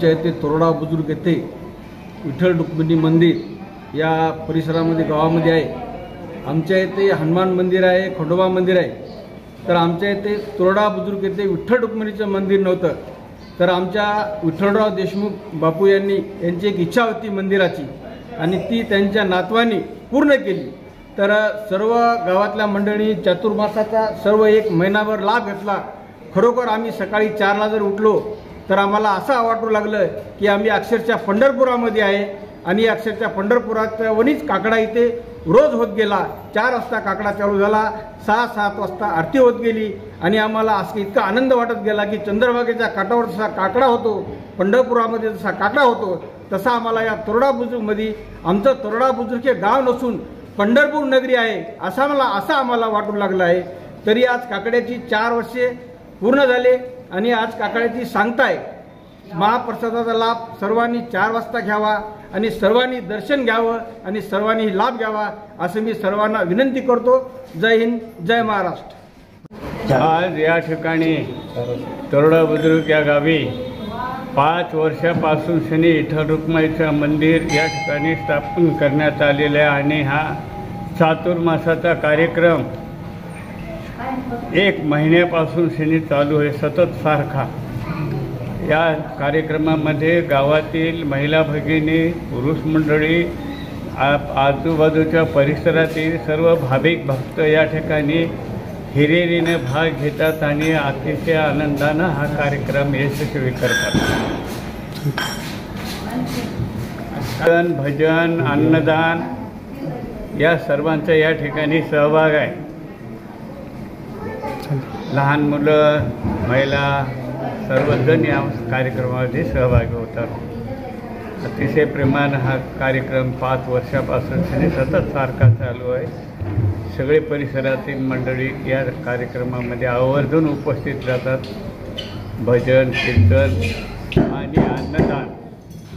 येथे तोरडा बुजुर्ग येथे विठ्ठल रुक्मिणी मंदिर या परिसरामध्ये गावामध्ये आहे। आमच्या येथे हनुमान मंदिर आहे, खंडोबा मंदिर आहे। तर आमच्या येथे तोरडा बुजुर्ग येथे विठ्ठल रुक्मिणीचं मंदिर नव्हतं। तर आमच्या विठ्ठलराव देशमुख बापू यांची एक इच्छा होती मंदिराची आणि ती त्यांच्या नातवानी पूर्ण केली। तर सर्व गावातल्या मंडळी चातुर्मासाचा सर्व एक महिनाभर लाभ घेतला। खरोखर आम्ही सकाळी 4ला जर उठलो तर आम्हाला असं वाटू लागलं की आम्ही अक्षरशः पंढरपुरामध्ये आहे आणि अक्षरशः पंढरपुरात वणीच काकडा इथे रोज होत गेला। 4 वाजता काकडा चालू झाला, 6-7 वाजता आरती होत गेली आणि आम्हाला असं इतका आनंद वाटत गेला की चंद्रभागेच्या काठावर जसा काकडा होतो, पंढरपुरामध्ये जसा काकडा होतो, तसा आम्हाला या तोरडा बुजुर्गमध्ये आमचं तोरडा बुजुर्ग हे गाव नसून पंढरपूर नगरी आहे असं आम्हाला वाटू लागलं आहे। तरी आज काकड्याची 4 वर्षे पूर्ण झाले आणि आज काकड्याची सांगताय महाप्रसादाचा लाभ सर्वांनी 4 वाजता घ्यावा आणि सर्वांनी दर्शन घ्यावं आणि सर्वांनी लाभ घ्यावा असं मी सर्वांना विनंती करतो। जय हिंद, जय महाराष्ट्र। आज या ठिकाणी तोरडा बुजुर्ग या गावी 5 वर्षापासून शनी विठ्ठल रुक्मिणीचं मंदिर या ठिकाणी स्थापन करण्यात आलेलं आहे आणि हा चातुर्मासाचा कार्यक्रम 1 महिन्यापासून शनी चालू आहे सतत सारखा। या कार्यक्रमामध्ये गावातील महिला भगिनी, पुरुष मंडळी, आजूबाजूच्या परिसरातील सर्व भाविक भक्त या ठिकाणी हिरिरीने भाग घेतात आणि अतिशय आनंदानं हा कार्यक्रम यशस्वी करतात। भजन, अन्नदान या सर्वांचा या ठिकाणी सहभाग आहे। लहान मुलं, महिला सर्वजण या कार्यक्रमामध्ये सहभागी होतात। अतिशय प्रेमानं हा कार्यक्रम 5 वर्षापासून सतत सारखा चालू आहे। सगळे परिसरातील मंडळी या कार्यक्रमामध्ये आवर्जून उपस्थित राहतात। भजन, कीर्तन आणि अन्नदान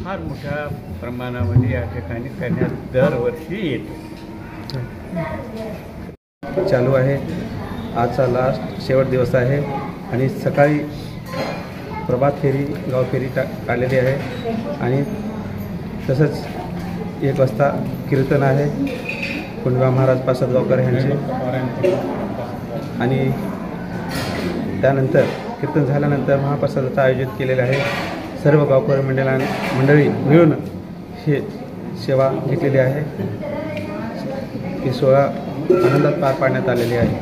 फार मोठ्या प्रमाणामध्ये या ठिकाणी करण्यात दरवर्षी येते। चालू आहे। आजचा लास्ट शेवट दिवस आहे आणि सकाळी प्रभात फेरी, गाव फेरी काढलेली आहे आणि तसंच 1 वाजता कीर्तन आहे खंडोबा महाराज पासदगावकर यांचे आणि त्यानंतर कीर्तन झाल्यानंतर महाप्रसादाचं आयोजित केलेलं आहे। सर्व गावकरी मंडळी मिळून हे सेवा घेतलेली आहे। ही सोहळा आनंदात पार पाडण्यात आलेली आहे।